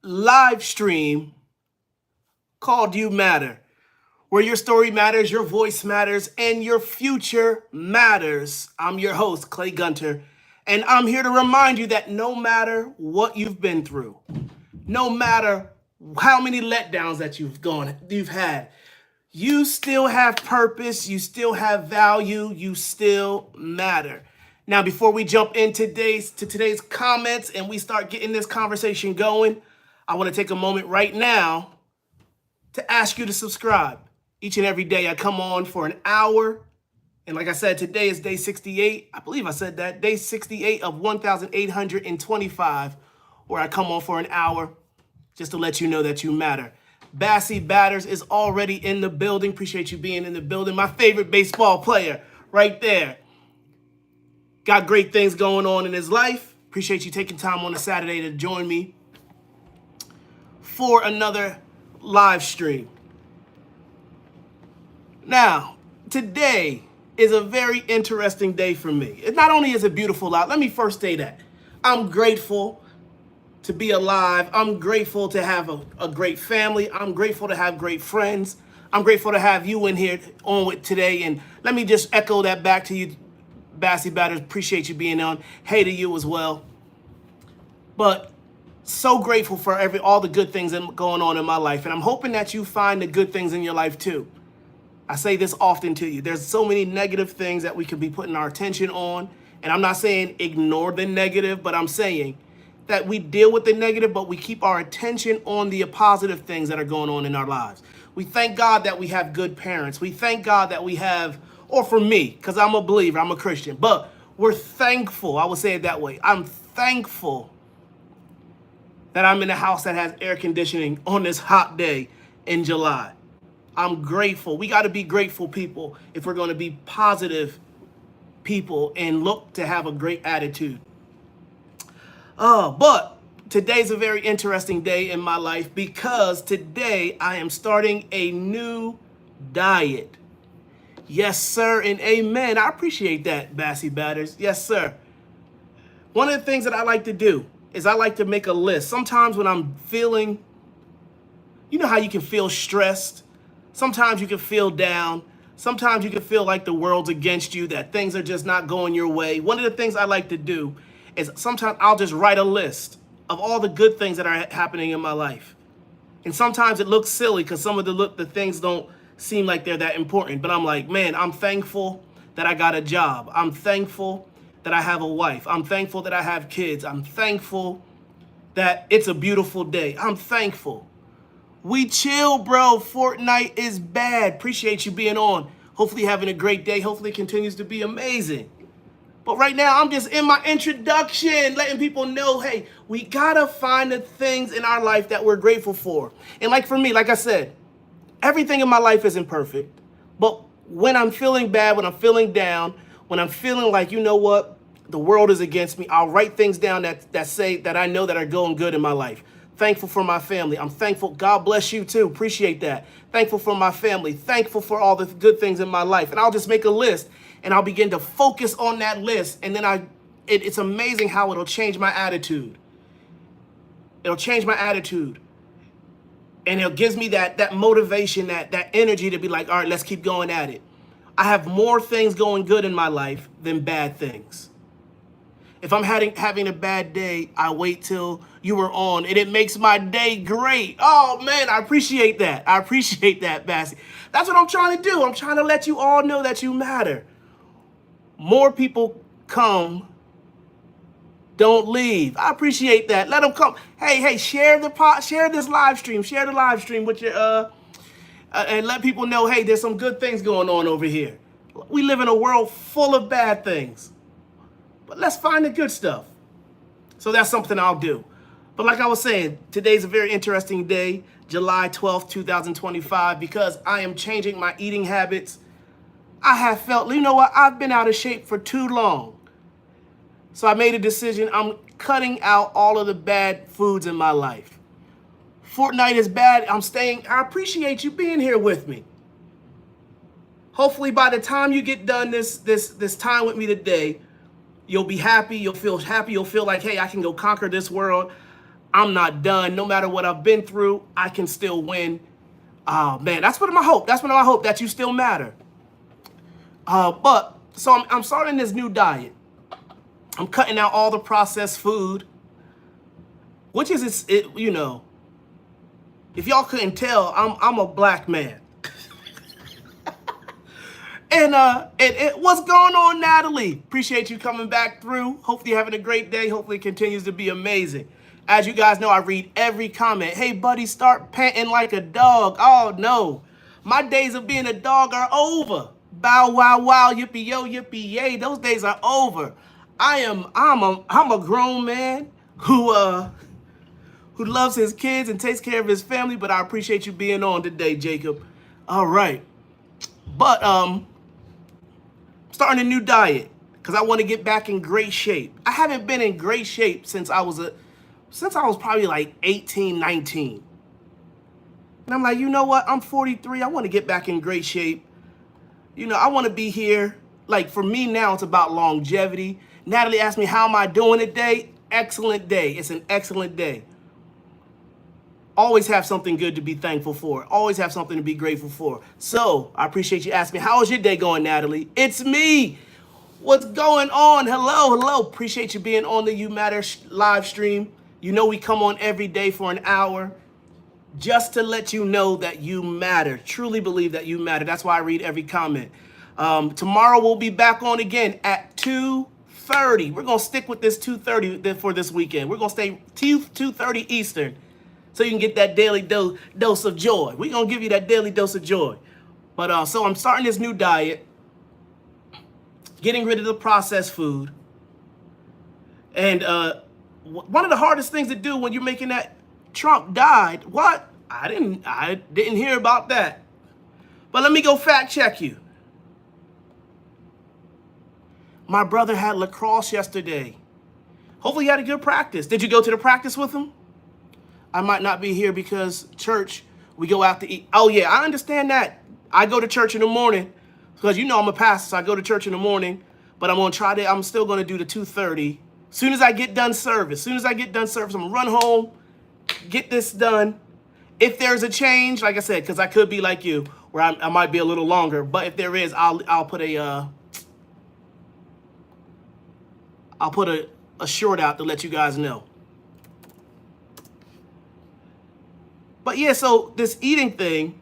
live stream called You Matter, where your story matters, your voice matters, and your future matters. I'm your host, Clay Gunter, and I'm here to remind you that no matter what you've been through, no matter how many letdowns that you've had, you still have purpose, you still have value, you still matter. Now, before we jump in today's comments and we start getting this conversation going, I want to take a moment right now to ask you to subscribe. Each and every day I come on for an hour. And like I said, today is day 68. I believe I said that. Day 68 of 1,825, where I come on for an hour just to let you know that you matter. Bassy Batters is already in the building. Appreciate you being in the building. My favorite baseball player right there. Got great things going on in his life. Appreciate you taking time on a Saturday to join me for another live stream. Now, today is a very interesting day for me. It not only is it beautiful out, let me first say that. I'm grateful to be alive. I'm grateful to have a great family. I'm grateful to have great friends. I'm grateful to have you in here on with today. And let me just echo that back to you, Bassy Batters. Appreciate you being on. Hey to you as well. But so grateful for all the good things going on in my life. And I'm hoping that you find the good things in your life too. I say this often to you. There's so many negative things that we could be putting our attention on. And I'm not saying ignore the negative, but I'm saying that we deal with the negative, but we keep our attention on the positive things that are going on in our lives. We thank God that we have good parents. We thank God that we have, or for me, because I'm a believer, I'm a Christian, but we're thankful. I would say it that way. I'm thankful that I'm in a house that has air conditioning on this hot day in July. I'm grateful. We got to be grateful people if we're going to be positive people and look to have a great attitude. But today's a very interesting day in my life because today I am starting a new diet. Yes, sir, and amen. I appreciate that, Bassy Batters. Yes, sir. One of the things that I like to do is I like to make a list. Sometimes when I'm feeling, you know how you can feel stressed? Sometimes you can feel down. Sometimes you can feel like the world's against you, that things are just not going your way. One of the things I like to do is sometimes I'll just write a list of all the good things that are happening in my life. And sometimes it looks silly because some of the things don't seem like they're that important. But I'm like, man, I'm thankful that I got a job. I'm thankful that I have a wife. I'm thankful that I have kids. I'm thankful that it's a beautiful day. I'm thankful. We chill, bro. Fortnite is bad. Appreciate you being on. Hopefully you're having a great day. Hopefully it continues to be amazing. But right now, I'm just in my introduction, letting people know, hey, we got to find the things in our life that we're grateful for. And like for me, like I said, everything in my life isn't perfect. But when I'm feeling bad, when I'm feeling down, when I'm feeling like, you know what, the world is against me, I'll write things down that say that I know that are going good in my life. Thankful for my family. I'm thankful. God bless you too. Appreciate that. Thankful for my family. Thankful for all the good things in my life. And I'll just make a list and I'll begin to focus on that list. And then it's amazing how it'll change my attitude. It'll change my attitude. And it gives me that motivation, that energy to be like, all right, let's keep going at it. I have more things going good in my life than bad things. If I'm having a bad day, I wait till you were on, and it makes my day great. Oh, man, I appreciate that. I appreciate that, Bassy. That's what I'm trying to do. I'm trying to let you all know that you matter. More people come, don't leave. I appreciate that. Let them come. Hey, share this live stream. Share the live stream with your and let people know, hey, there's some good things going on over here. We live in a world full of bad things. But let's find the good stuff. So that's something I'll do. But like I was saying, today's a very interesting day, July 12th, 2025, because I am changing my eating habits. I have felt, you know what, I've been out of shape for too long. So I made a decision. I'm cutting out all of the bad foods in my life. Fortnite is bad. I appreciate you being here with me. Hopefully by the time you get done this time with me today, you'll be happy. You'll feel happy. You'll feel like, hey, I can go conquer this world. I'm not done. No matter what I've been through, I can still win. Oh, man, that's one of my hope. That's one of my hope, that you still matter. So I'm starting this new diet. I'm cutting out all the processed food, which is, you know, if y'all couldn't tell, I'm a black man. And what's going on, Natalie? Appreciate you coming back through. Hopefully you're having a great day. Hopefully it continues to be amazing. As you guys know, I read every comment. Hey, buddy, start panting like a dog. Oh, no. My days of being a dog are over. Bow, wow, wow, yippee, yo, yippee, yay. Those days are over. I'm a grown man who loves his kids and takes care of his family, but I appreciate you being on today, Jacob. All right. But starting a new diet because I want to get back in great shape. I haven't been in great shape since I was probably like 18, 19. And I'm like, you know what? I'm 43. I want to get back in great shape. You know, I want to be here. Like, for me now, it's about longevity. Natalie asked me, how am I doing today? Excellent day. It's an excellent day. Always have something good to be thankful for. Always have something to be grateful for. So I appreciate you asking me, how is your day going, Natalie? It's me. What's going on? Hello, hello. Appreciate you being on the You Matter live stream. You know we come on every day for an hour just to let you know that you matter. Truly believe that you matter. That's why I read every comment. Tomorrow we'll be back on again at 2:30. We're going to stick with this 2:30 for this weekend. We're going to stay 2:30 Eastern. So you can get that daily dose of joy. We're going to give you that daily dose of joy. But so I'm starting this new diet, getting rid of the processed food. And one of the hardest things to do when you're making that Trump died. What? I didn't hear about that. But let me go fact check you. My brother had lacrosse yesterday. Hopefully he had a good practice. Did you go to the practice with him? I might not be here because church, we go out to eat. Oh, yeah, I understand that. I go to church in the morning because, you know, I'm a pastor, so I go to church in the morning. But I'm still going to do the 2:30. As soon as I get done service, I'm going to run home, get this done. If there's a change, like I said, because I could be like you, where I might be a little longer. But if there is, I'll put a short out to let you guys know. But yeah, so this eating thing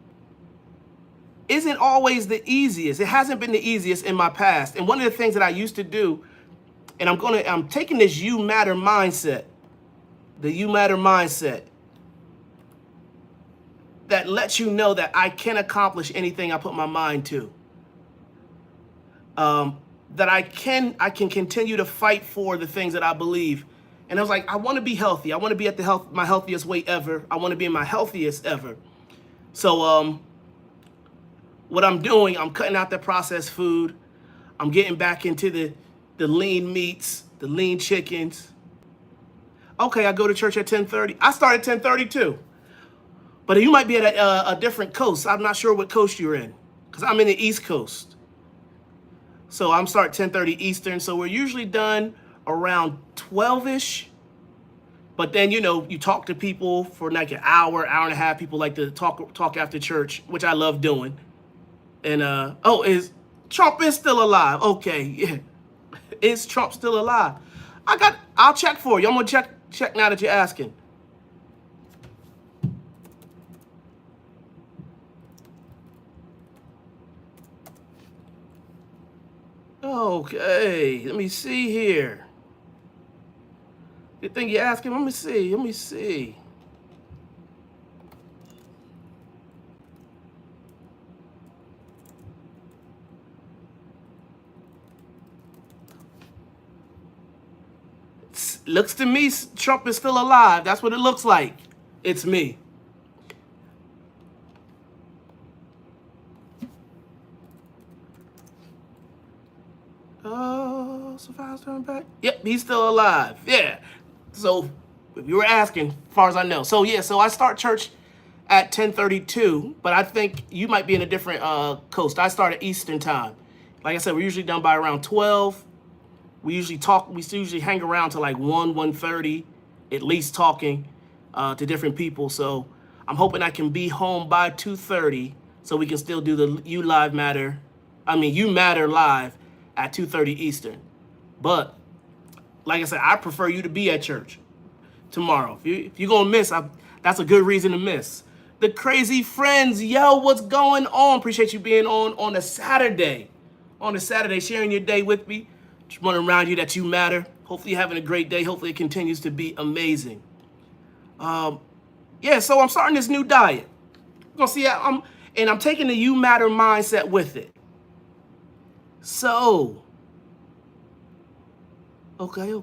isn't always the easiest. It hasn't been the easiest in my past. And one of the things that I used to do, and I'm taking this you matter mindset, the you matter mindset, that lets you know that I can accomplish anything I put my mind to. That I can continue to fight for the things that I believe. And I was like, I want to be healthy. I want to be at my healthiest weight ever. I want to be in my healthiest ever. So what I'm doing, I'm cutting out the processed food. I'm getting back into the lean meats, the lean chickens. Okay, I go to church at 10:30. I start at 10:30 too. But you might be at a different coast. I'm not sure what coast you're in because I'm in the East Coast. So I'm starting 10:30 Eastern. So we're usually done around 12-ish. But then, you know, you talk to people for like an hour and a half. People like to talk after church, which I love doing. And, is Trump is still alive? Okay, yeah. Is Trump still alive? I'll check for you. I'm going to check now that you're asking. Okay, let me see here. You think you're asking? Let me see. Looks to me Trump is still alive. That's what it looks like. It's me. Oh, so fast turn back. Yep, he's still alive. Yeah. So if you were asking, as far as I know. So yeah, so I start church at 10:32, but I think you might be in a different coast. I start at Eastern time. Like I said, we're usually done by around 12. We usually hang around to like 1:30, at least talking. to different people. So I'm hoping I can be home by 2:30 so we can still do the You Matter live at 2:30 Eastern. But like I said, I prefer you to be at church tomorrow. If you're going to miss, that's a good reason to miss. The Crazy Friends, yo, what's going on? Appreciate you being on a Saturday. On a Saturday, sharing your day with me. Just want to remind you that you matter. Hopefully you're having a great day. Hopefully it continues to be amazing. So I'm starting this new diet. You're gonna see how I'm taking the You Matter mindset with it. So, okay.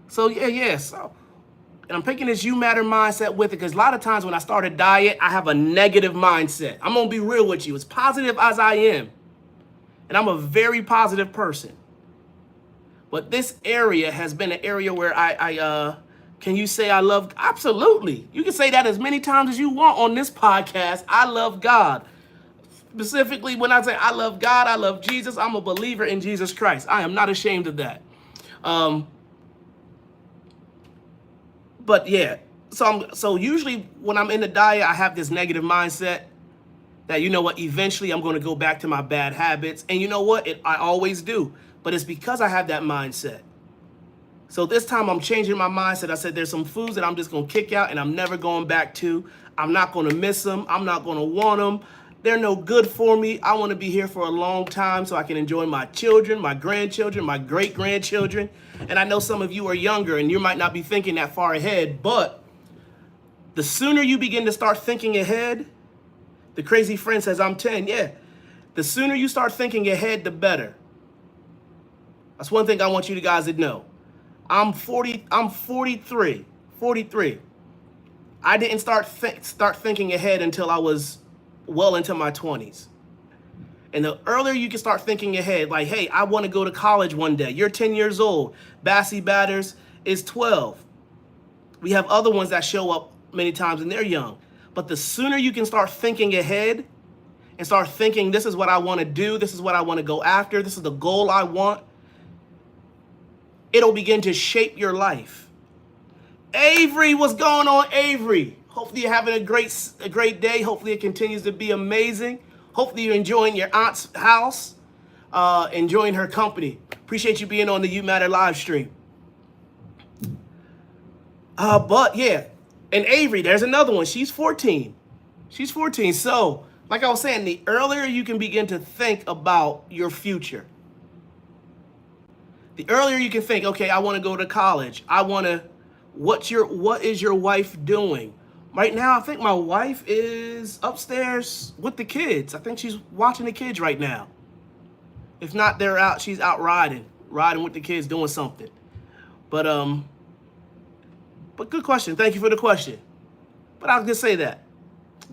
So and I'm picking this You Matter mindset with it because a lot of times when I start a diet, I have a negative mindset. I'm gonna be real with you. As positive as I am, and I'm a very positive person. But this area has been an area where can you say I love? Absolutely. You can say that as many times as you want on this podcast. I love God. Specifically, when I say I love God, I love Jesus, I'm a believer in Jesus Christ. I am not ashamed of that. But yeah, so usually when I'm in the diet, I have this negative mindset that, you know what, eventually I'm going to go back to my bad habits. And you know what? I always do. But it's because I have that mindset. So this time I'm changing my mindset. I said there's some foods that I'm just going to kick out and I'm never going back to. I'm not going to miss them. I'm not going to want them. They're no good for me. I want to be here for a long time so I can enjoy my children, my grandchildren, my great-grandchildren. And I know some of you are younger and you might not be thinking that far ahead, but the sooner you begin to start thinking ahead, the Crazy Friend says I'm 10. Yeah, the sooner you start thinking ahead, the better. That's one thing I want you guys to know. I'm 43. I didn't start thinking ahead until I was well into my 20s. And the earlier you can start thinking ahead, like, hey, I want to go to college one day. You're 10 years old. Bassy Batters is 12. We have other ones that show up many times and they're young. But the sooner you can start thinking ahead and start thinking, this is what I want to do, this is what I want to go after, this is the goal I want, it'll begin to shape your life. Avery, what's going on, Avery? Hopefully you're having a great day. Hopefully it continues to be amazing. Hopefully you're enjoying your aunt's house, enjoying her company. Appreciate you being on the You Matter live stream. But yeah, and Avery, there's another one. She's 14. So, like I was saying, the earlier you can begin to think about your future, the earlier you can think, okay, I want to go to college. What is your wife doing? Right now, I think my wife is upstairs with the kids. I think she's watching the kids right now. If not, she's out riding with the kids, doing something. But good question. Thank you for the question. But I'll just say that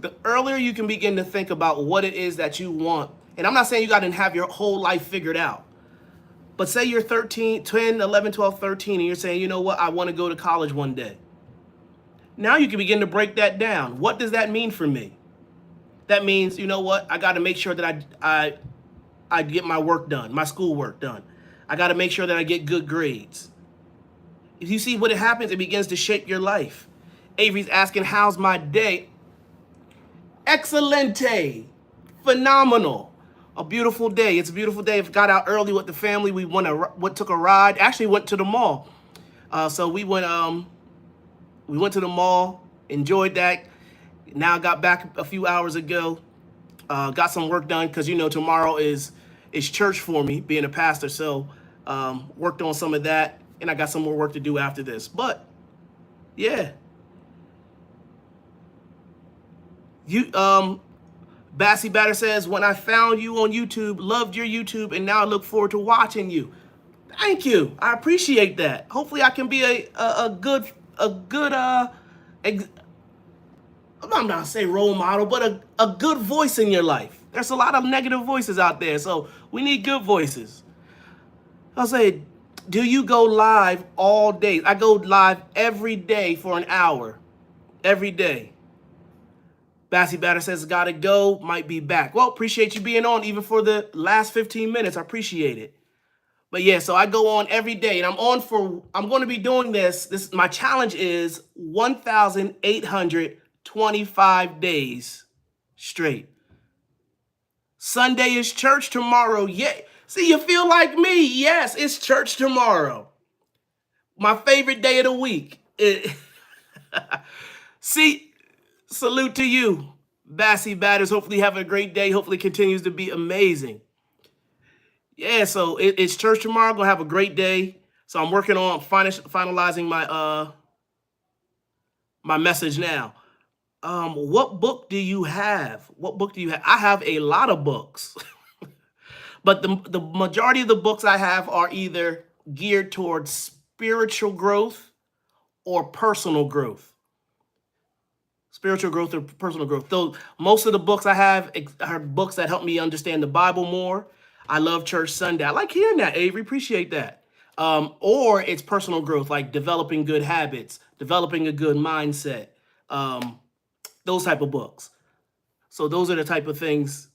the earlier you can begin to think about what it is that you want, and I'm not saying you got to have your whole life figured out, but say you're 13, 10, 11, 12, 13, and you're saying, you know what, I want to go to college one day. Now you can begin to break that down. What does that mean for me? That means, you know what, I got to make sure that I get my work done, my school work done. I got to make sure that I get good grades. If you see what it happens, it begins to shape your life. Avery's asking, how's my day? Excelente. Phenomenal. A beautiful day. It's a beautiful day. Got out early with the family. We took a ride. Actually went to the mall. So we went to the mall, enjoyed that. Now got back a few hours ago. Got some work done because, you know, tomorrow is church for me, being a pastor. So worked on some of that. And I got some more work to do after this. But yeah. Bassy Batter says, when I found you on YouTube, loved your YouTube, and now I look forward to watching you. Thank you. I appreciate that. Hopefully I can be a good I'm not gonna say role model, but a good voice in your life. There's a lot of negative voices out there, so we need good voices. I'll say, do you go live all day? I go live every day for an hour. Every day. Bassy Batter says, gotta go, might be back. Well, appreciate you being on even for the last 15 minutes. I appreciate it. But yeah, so I go on every day, and I'm going to be doing this. My challenge is 1,825 days straight. Sunday is church tomorrow. Yeah. See, you feel like me. Yes, it's church tomorrow. My favorite day of the week. See, salute to you, Bassy Batters. Hopefully you have a great day. Hopefully it continues to be amazing. Yeah, so it's church tomorrow. I'm gonna have a great day. So I'm working on finalizing my message now. What book do you have? What book do you have? I have a lot of books, but the majority of the books I have are either geared towards spiritual growth or personal growth. Spiritual growth or personal growth. Though most of the books I have are books that help me understand the Bible more. I love Church Sunday. I like hearing that, Avery. Appreciate that. Or it's personal growth, like developing good habits, developing a good mindset, those type of books. So those are the type of things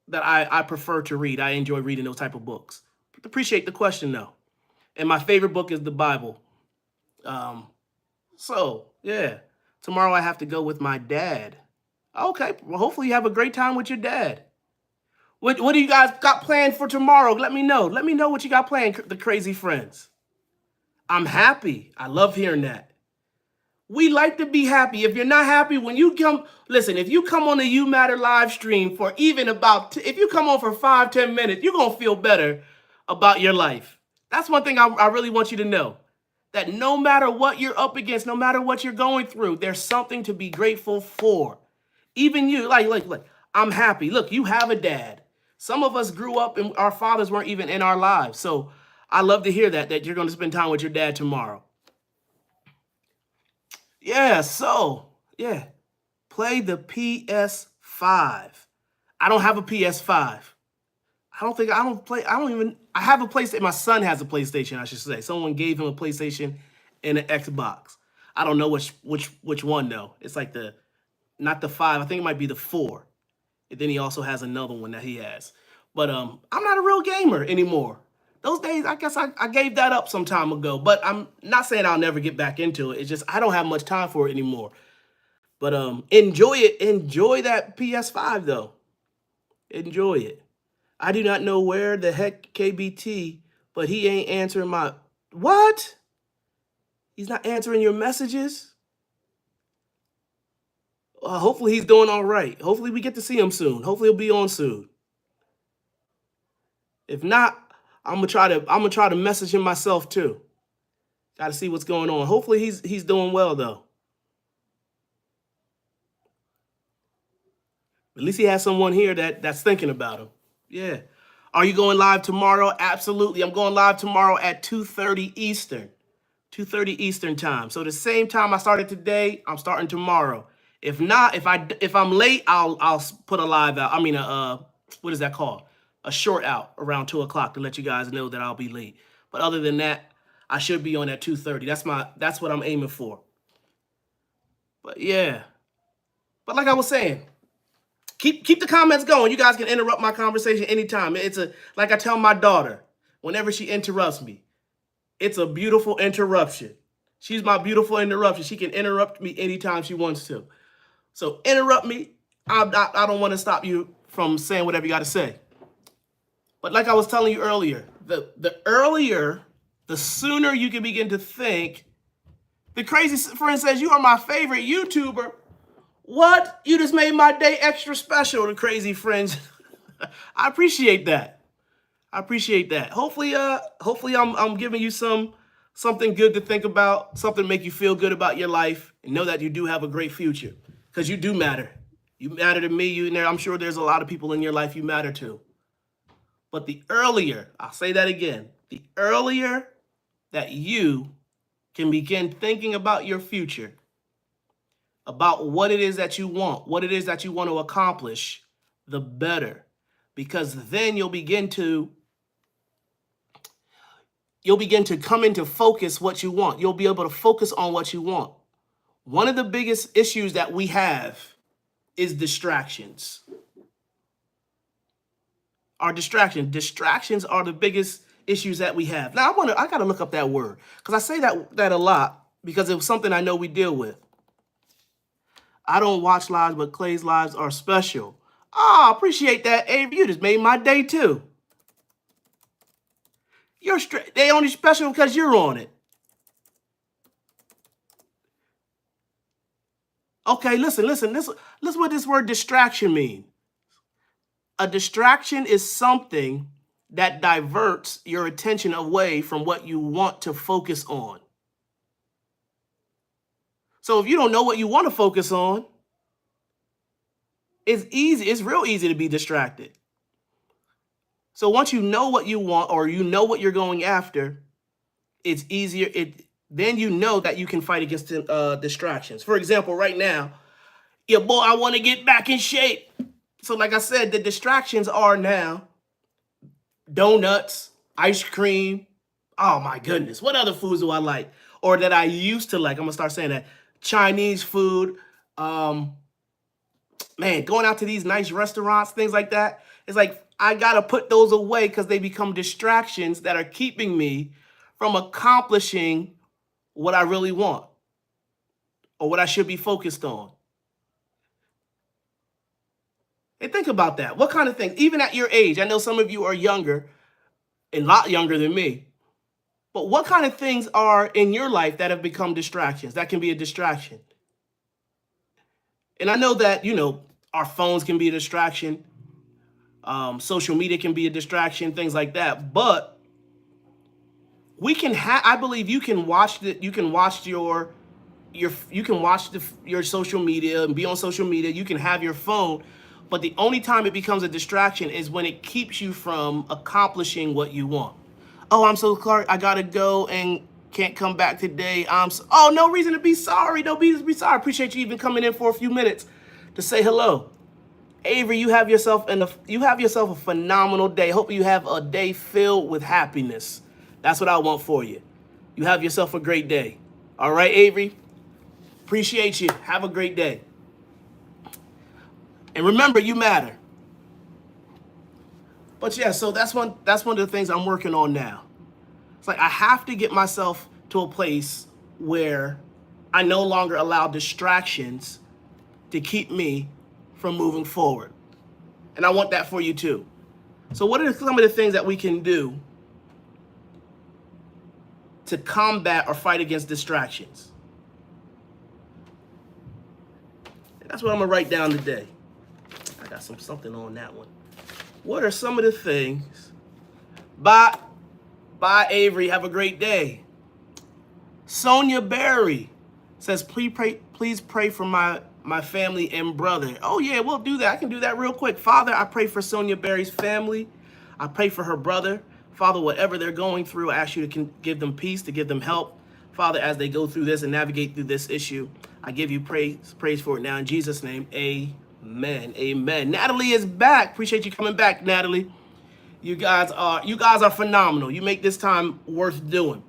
that I prefer to read. I enjoy reading those type of books. Appreciate the question, though. And my favorite book is the Bible. So, yeah. Tomorrow I have to go with my dad. Okay, well, hopefully you have a great time with your dad. What do you guys got planned for tomorrow? Let me know. Let me know what you got planned, the crazy friends. I'm happy. I love hearing that. We like to be happy. If you're not happy, when you come, listen, if you come on the You Matter live stream for even if you come on for 5-10 minutes, you're going to feel better about your life. That's one thing I really want you to know. That no matter what you're up against, no matter what you're going through, there's something to be grateful for. Even you, like, I'm happy. Look, you have a dad. Some of us grew up and our fathers weren't even in our lives. So I love to hear that you're going to spend time with your dad tomorrow. Yeah, so, yeah, play the PS5. I don't have a PS5. I have a PlayStation. My son has a PlayStation, I should say. Someone gave him a PlayStation and an Xbox. I don't know which one though. It's like not the 5. I think it might be the 4. And then he also has another one that he has. But I'm not a real gamer anymore. Those days, I guess I gave that up some time ago. But I'm not saying I'll never get back into it. It's just I don't have much time for it anymore. But enjoy it. Enjoy that PS5 though. Enjoy it. I do not know where the heck KBT, but he ain't answering my... What? He's not answering your messages? Hopefully he's doing all right. Hopefully we get to see him soon. Hopefully he'll be on soon. If not, I'm gonna try to message him myself too. Got to see what's going on. Hopefully he's doing well though. At least he has someone here that's thinking about him. Yeah. Are you going live tomorrow? Absolutely. I'm going live tomorrow at 2:30 Eastern. 2:30 Eastern time. So the same time I started today, I'm starting tomorrow. If not, if I'm late, I'll put a live out. I mean, what is that called? A short out around 2 o'clock to let you guys know that I'll be late. But other than that, I should be on at 2:30. That's what I'm aiming for. But yeah. But like I was saying, keep the comments going. You guys can interrupt my conversation anytime. Like I tell my daughter, whenever she interrupts me, it's a beautiful interruption. She's my beautiful interruption. She can interrupt me anytime she wants to. So interrupt me. I don't want to stop you from saying whatever you got to say. But like I was telling you earlier, the sooner you can begin to think, the crazy friend says, you are my favorite YouTuber. What? You just made my day extra special, the crazy friends. I appreciate that. I appreciate that. Hopefully I'm giving you something good to think about, something to make you feel good about your life, and know that you do have a great future. Because you do matter. You matter to me. I'm sure there's a lot of people in your life you matter to. But the earlier, I'll say that again, the earlier that you can begin thinking about your future, about what it is that you want, what it is that you want to accomplish, the better. Because then you'll begin to come into focus what you want. You'll be able to focus on what you want. One of the biggest issues that we have is distractions. Distractions are the biggest issues that we have. Now I gotta look up that word because I say that a lot because it was something I know we deal with. I don't watch lives, but Clay's lives are special. Ah, appreciate that, Avery. You just made my day too. You're straight. They only special because you're on it. Okay, listen. Listen what this word distraction means. A distraction is something that diverts your attention away from what you want to focus on. So if you don't know what you want to focus on, it's real easy to be distracted. So once you know what you want or you know what you're going after, it's easier. Then you know that you can fight against distractions. For example, right now, yeah, boy, I want to get back in shape. So like I said, the distractions are now donuts, ice cream. Oh my goodness. What other foods do I like? Or that I used to like? I'm gonna start saying that. Chinese food, man, going out to these nice restaurants, things like that. It's like I gotta put those away because they become distractions that are keeping me from accomplishing what I really want or what I should be focused on. And think about that. What kind of things, even at your age, I know some of you are younger, a lot younger than me, but what kind of things are in your life that have become distractions? That can be a distraction. And I know that, our phones can be a distraction. Social media can be a distraction, things like that. But we can I believe you can watch your social media and be on social media. You can have your phone, but the only time it becomes a distraction is when it keeps you from accomplishing what you want. Oh, I'm so sorry. I gotta go and can't come back today. Oh, no reason to be sorry. No reason to be sorry. I appreciate you even coming in for a few minutes to say hello. Avery, you have yourself a phenomenal day. Hope you have a day filled with happiness. That's what I want for you. You have yourself a great day. All right, Avery? Appreciate you. Have a great day. And remember, you matter. But yeah, so that's one of the things I'm working on now. It's like I have to get myself to a place where I no longer allow distractions to keep me from moving forward. And I want that for you too. So what are some of the things that we can do to combat or fight against distractions? And that's what I'm gonna write down today. I got something on that one. What are some of the things? Bye, Avery. Have a great day. Sonia Berry says, please pray for my family and brother. Oh yeah, we'll do that. I can do that real quick. Father, I pray for Sonia Berry's family. I pray for her brother. Father, whatever they're going through, I ask you to give them peace, to give them help. Father, as they go through this and navigate through this issue, I give you praise for it now in Jesus' name. Amen. Amen. Natalie is back. Appreciate you coming back, Natalie. You guys are phenomenal. You make this time worth doing.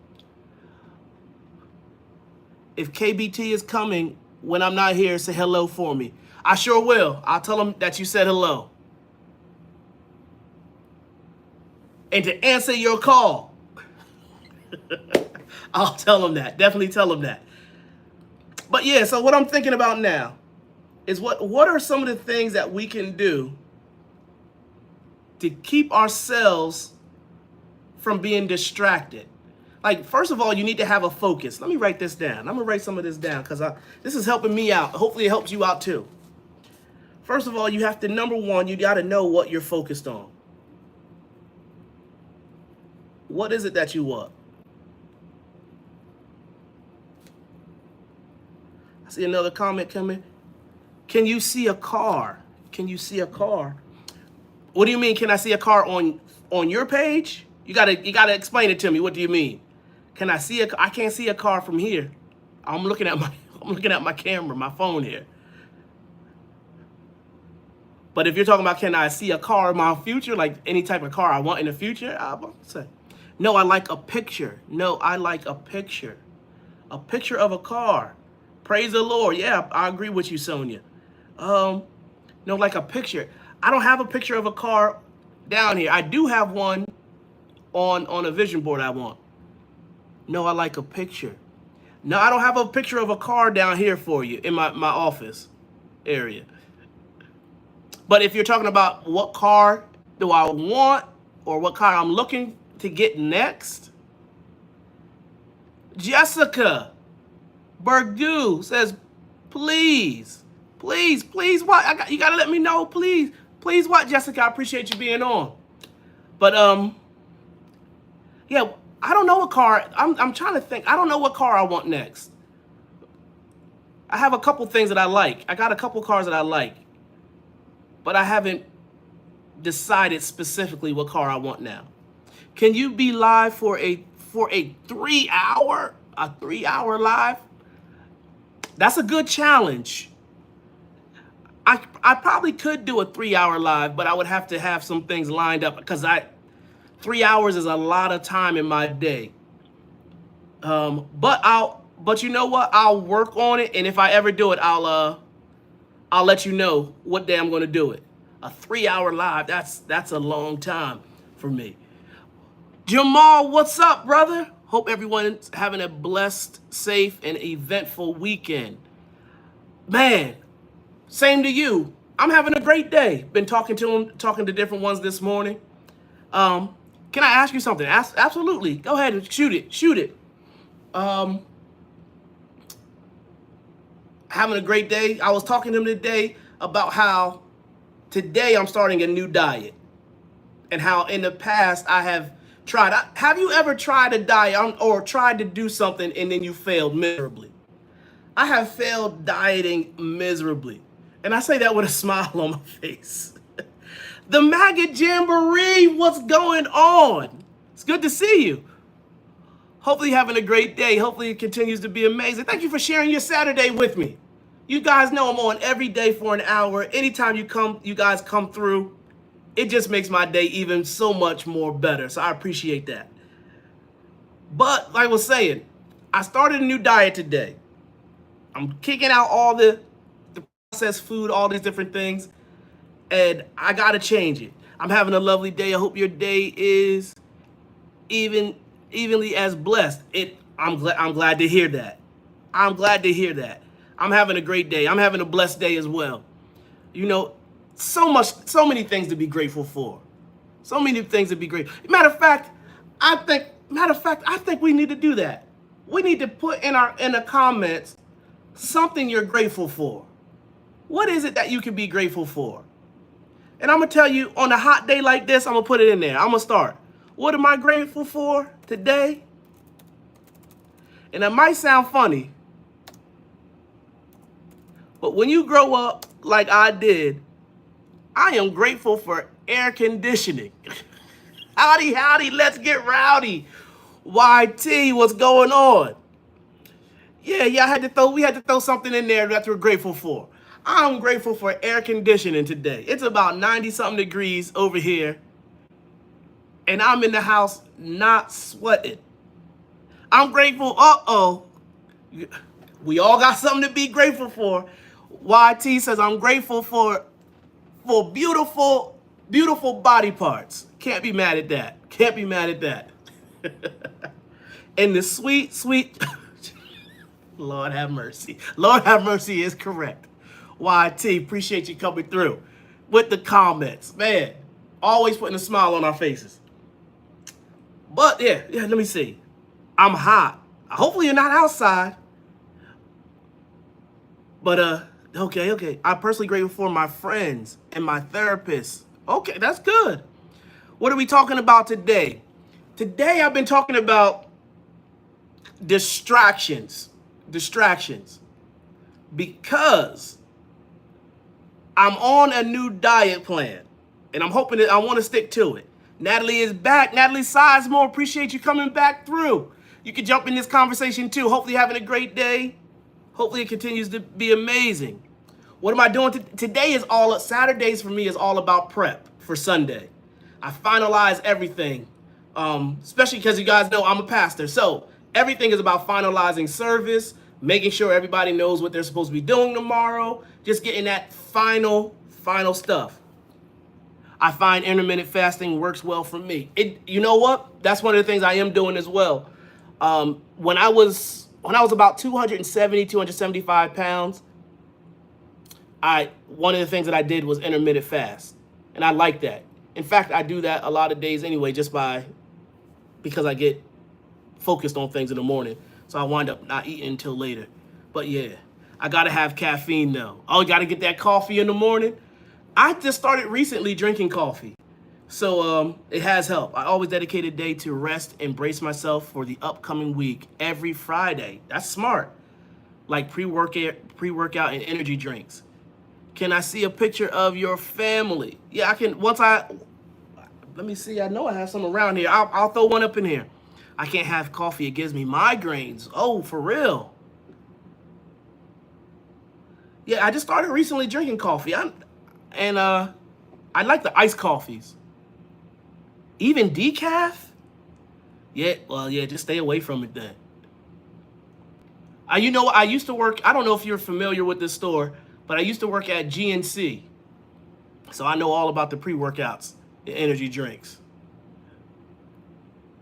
If KBT is coming when I'm not here, say hello for me. I sure will. I'll tell them that you said hello. And to answer your call, I'll tell them that. Definitely tell them that. But yeah, so what I'm thinking about now is what are some of the things that we can do to keep ourselves from being distracted? Like, first of all, you need to have a focus. Let me write this down. I'm going to write some of this down because this is helping me out. Hopefully it helps you out too. First of all, you have to, number one, you got to know what you're focused on. What is it that you want? I see another comment coming. Can you see a car? Can you see a car? What do you mean? Can I see a car on your page? You gotta explain it to me. What do you mean? Can I see I can't see a car from here. I'm looking at my camera, my phone here. But if you're talking about can I see a car in my future, like any type of car I want in the future, I'll say, no, I like a picture. No, I like a picture. A picture of a car. Praise the Lord. Yeah, I agree with you, Sonia. No, like a picture. I don't have a picture of a car down here. I do have one on a vision board I want. No, I like a picture. No, I don't have a picture of a car down here for you in my office area. But if you're talking about what car do I want or what car I'm looking to get next, Jessica Bergu says, please, what? You gotta let me know, please. Please what, Jessica? I appreciate you being on. But yeah, I don't know what car. I'm trying to think. I don't know what car I want next. I have a couple things that I like. I got a couple cars that I like, but I haven't decided specifically what car I want now. Can you be live for a 3-hour live? That's a good challenge. I probably could do a 3-hour live, but I would have to have some things lined up because 3 hours is a lot of time in my day. But you know what? I'll work on it, and if I ever do it, I'll let you know what day I'm going to do it. A 3-hour live, that's a long time for me. Jamal, what's up, brother? Hope everyone's having a blessed, safe, and eventful weekend. Man, same to you. I'm having a great day. Been talking to different ones this morning. Can I ask you something? Absolutely. Go ahead and shoot it. Having a great day. I was talking to him today about how today I'm starting a new diet and how in the past I have tried. Have you ever tried a diet or tried to do something and then you failed miserably? I have failed dieting miserably. And I say that with a smile on my face. The Maggot Jamboree, what's going on? It's good to see you. Hopefully you're having a great day. Hopefully it continues to be amazing. Thank you for sharing your Saturday with me. You guys know I'm on every day for an hour. Anytime you guys come through, it just makes my day even so much more better. So I appreciate that. But like I was saying, I started a new diet today. I'm kicking out all the processed food, all these different things. And I gotta change it. I'm having a lovely day. I hope your day is evenly as blessed. I'm glad to hear that. I'm glad to hear that. I'm having a great day. I'm having a blessed day as well. You know, so many things to be grateful for. So many things to be grateful. Matter of fact, I think we need to do that. We need to put in the comments something you're grateful for. What is it that you can be grateful for? And I'm going to tell you, on a hot day like this, I'm going to put it in there. I'm going to start. What am I grateful for today? And it might sound funny, but when you grow up like I did, I am grateful for air conditioning. Howdy, let's get rowdy. YT, what's going on? Yeah, we had to throw something in there that we're grateful for. I'm grateful for air conditioning today. It's about 90-something degrees over here, and I'm in the house not sweating. I'm grateful. We all got something to be grateful for. YT says, I'm grateful for beautiful, beautiful body parts. Can't be mad at that. Can't be mad at that. And the sweet, Lord have mercy. Lord have mercy is correct. YT, appreciate you coming through with the comments. Man, always putting a smile on our faces. But yeah, let me see. I'm hot. Hopefully you're not outside. But okay. I'm personally grateful for my friends and my therapists. Okay, that's good. What are we talking about today? Today I've been talking about distractions. Because I'm on a new diet plan, and I'm hoping that I want to stick to it. Natalie is back. Natalie Sizemore, appreciate you coming back through. You can jump in this conversation too. Hopefully you're having a great day. Hopefully it continues to be amazing. What am I doing today? Saturdays for me is all about prep for Sunday. I finalize everything, especially because you guys know I'm a pastor. So everything is about finalizing service, making sure everybody knows what they're supposed to be doing tomorrow, just getting that final stuff. I find intermittent fasting works well for me. You know what? That's one of the things I am doing as well. When I was about 270, 275 pounds, one of the things that I did was intermittent fast, and I like that. In fact, I do that a lot of days anyway, because I get focused on things in the morning, so I wind up not eating until later. But yeah, I gotta have caffeine though. Oh, gotta get that coffee in the morning. I just started recently drinking coffee, so it has helped. I always dedicate a day to rest and brace myself for the upcoming week every Friday. That's smart. Like pre-workout and energy drinks. Can I see a picture of your family? Yeah, I can. Let me see. I know I have some around here. I'll throw one up in here. I can't have coffee. It gives me migraines. Oh, for real? Yeah, I just started recently drinking coffee. I like the iced coffees. Even decaf? Yeah, well, yeah, just stay away from it then. You know what? I used to work, I don't know if you're familiar with this store, but I used to work at GNC. So I know all about the pre-workouts, the energy drinks.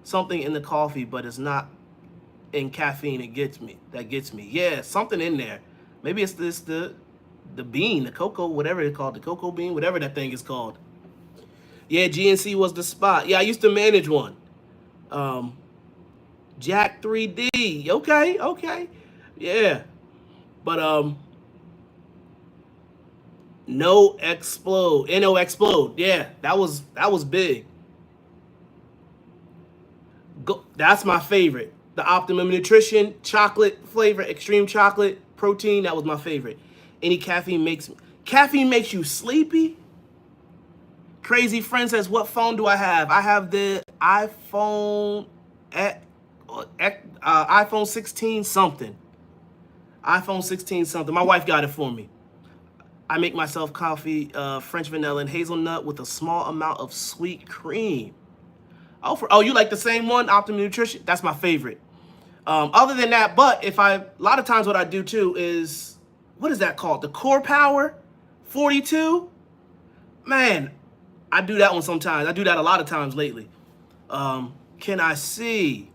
Something in the coffee, but it's not in caffeine. That gets me. Yeah, something in there. Maybe it's the bean, the cocoa, whatever it's called, the cocoa bean, whatever that thing is called. Yeah, GNC was the spot. Yeah, I used to manage one. Um, Jack 3D. Okay, okay. Yeah. But No Explode. Yeah, that was big. That's my favorite. The Optimum Nutrition chocolate flavor, extreme chocolate protein. That was my favorite. Any caffeine makes you sleepy. Crazy friend says, "What phone do I have?" I have the iPhone 16 something. iPhone 16 something. My wife got it for me. I make myself coffee, French vanilla and hazelnut with a small amount of sweet cream. Oh, you like the same one, Optimum Nutrition? That's my favorite. Other than that, but a lot of times what I do too is, what is that called? The Core Power 42? Man, I do that one sometimes. I do that a lot of times lately. Can I see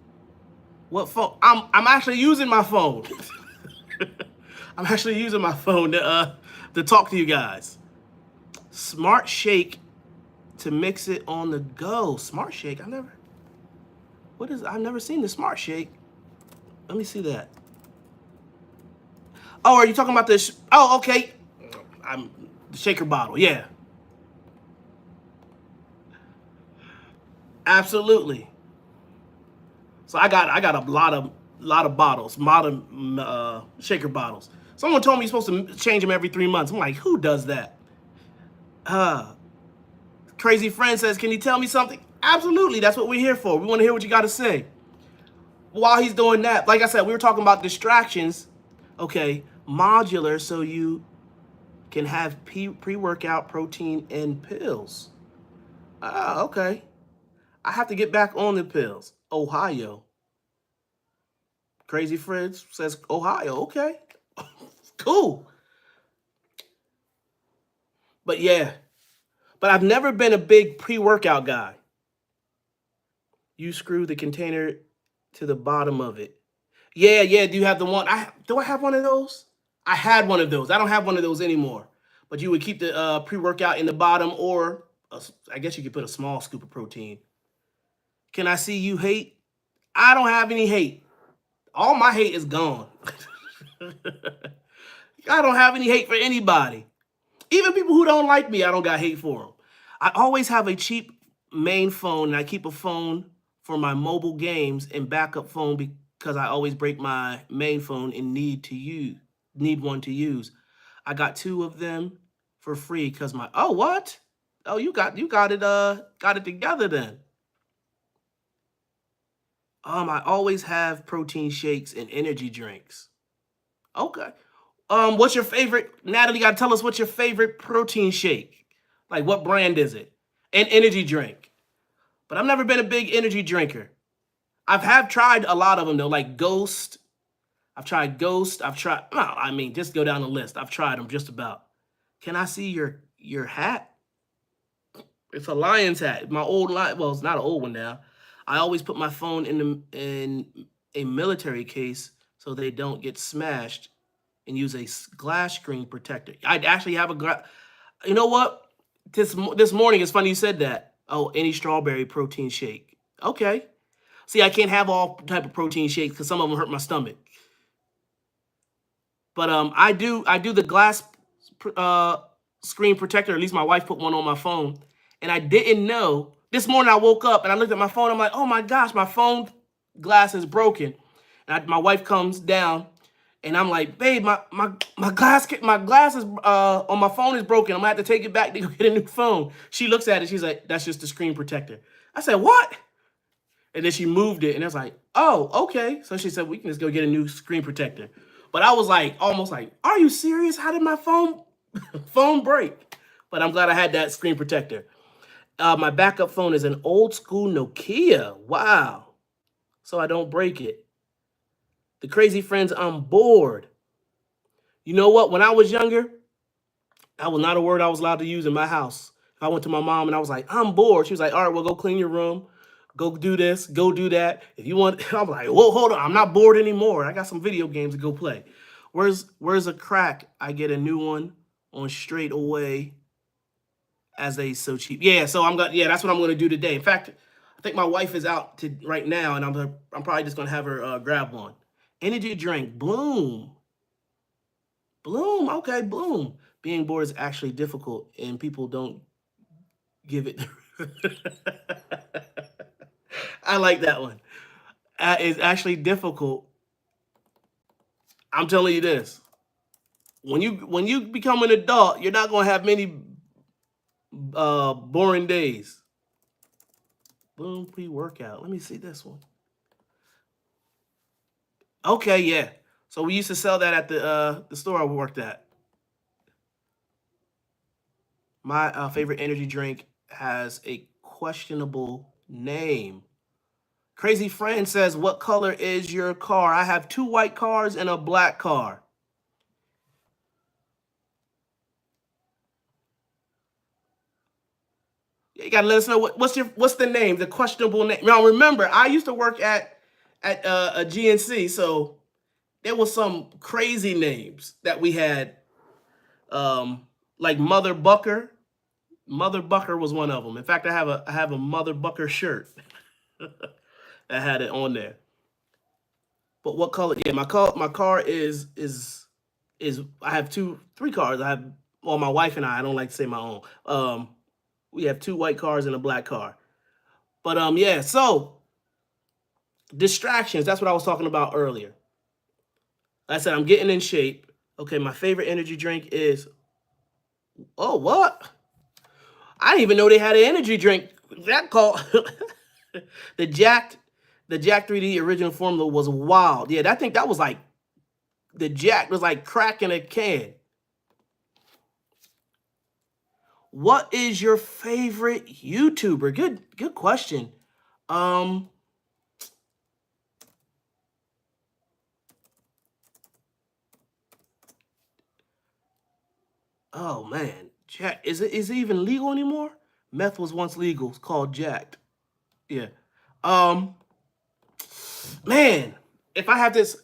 what phone? I'm actually using my phone. I'm actually using my phone to talk to you guys. Smart Shake to mix it on the go. Smart Shake. I've never seen the Smart Shake. Let me see that. Oh, are you talking about this? Oh, okay. The shaker bottle. Yeah. Absolutely. So I got a lot of bottles, modern shaker bottles. Someone told me you're supposed to change them every 3 months. I'm like, who does that? Crazy friend says, can you tell me something? Absolutely. That's what we're here for. We want to hear what you got to say. While he's doing that, like I said, we were talking about distractions. Okay, modular, so you can have pre-workout protein and pills. Okay. I have to get back on the pills. Ohio. Crazy Fritz says Ohio. Okay. Cool. But yeah. But I've never been a big pre-workout guy. You screw the container to the bottom of it. Yeah, yeah. Do you have the one? Do I have one of those? I had one of those. I don't have one of those anymore. But you would keep the pre-workout in the bottom, or I guess you could put a small scoop of protein. Can I see you hate? I don't have any hate. All my hate is gone. I don't have any hate for anybody. Even people who don't like me, I don't got hate for them. I always have a cheap main phone, and I keep a phone for my mobile games and backup phone because I always break my main phone and need one to use. I got 2 of them for free because what? Oh, you got it together then. I always have protein shakes and energy drinks. Okay. What's your favorite? Natalie, gotta tell us what's your favorite protein shake. Like, what brand is it? And energy drink. But I've never been a big energy drinker. Have tried a lot of them though, like Ghost. I've tried Ghost. Just go down the list. I've tried them just about. Can I see your hat? It's a Lions hat. My old line. Well, it's not an old one now. I always put my phone in a military case so they don't get smashed, and use a glass screen protector. I actually have a glass. You know what? This morning, it's funny you said that. Oh, any strawberry protein shake. Okay. See, I can't have all type of protein shakes because some of them hurt my stomach. But I do the glass uh, screen protector. At least my wife put one on my phone, and I didn't know. This morning I woke up and I looked at my phone. I'm like, oh my gosh, my phone glass is broken. And my wife comes down, and I'm like, babe, my glasses on my phone is broken. I'm gonna have to take it back to go get a new phone. She looks at it. She's like, that's just the screen protector. I said, what? And then she moved it, and I was like, oh, okay. So she said, we can just go get a new screen protector. But I was like, almost like, are you serious? How did my phone break? But I'm glad I had that screen protector. My backup phone is an old school Nokia. Wow. So I don't break it. The crazy friends, I'm bored. You know what? When I was younger, that was not a word I was allowed to use in my house. If I went to my mom and I was like, I'm bored, she was like, all right, well, go clean your room. Go do this, go do that. If you want, I'm like, whoa, hold on. I'm not bored anymore. I got some video games to go play. Where's a crack? I get a new one on straight away as they so cheap. Yeah, so that's what I'm gonna do today. In fact, I think my wife is out right now, and I'm probably just gonna have her grab one. Energy drink, Bloom. Bloom, okay, Bloom. Being bored is actually difficult, and people don't give it. I like that one. It's actually difficult. I'm telling you this. When you become an adult, you're not gonna have many boring days. Boom, pre-workout. Let me see this one. Okay, yeah. So we used to sell that at the store I worked at. My favorite energy drink has a questionable name. Crazy Friend says, what color is your car? I have 2 white cars and a black car. You gotta let us know what's the name, the questionable name. Now remember, I used to work at a GNC, so there was some crazy names that we had, like Mother Bucker. Mother Bucker was one of them. In fact, I have a Mother Bucker shirt that had it on there. But what color? Yeah, my car is I have 3 cars. I have, well, my wife and I don't like to say my own. We have 2 white cars and a black car. But yeah, so distractions, that's what I was talking about earlier. Like I said, I'm getting in shape. Okay, my favorite energy drink is, oh, what? I didn't even know they had an energy drink that called the Jack 3D original formula was wild. Yeah, I think that was like the Jack was like crack in a can. What is your favorite YouTuber? Good question. Oh man, Jack, is it even legal anymore? Meth was once legal. It's called Jacked. Yeah. Um, man, if I have this,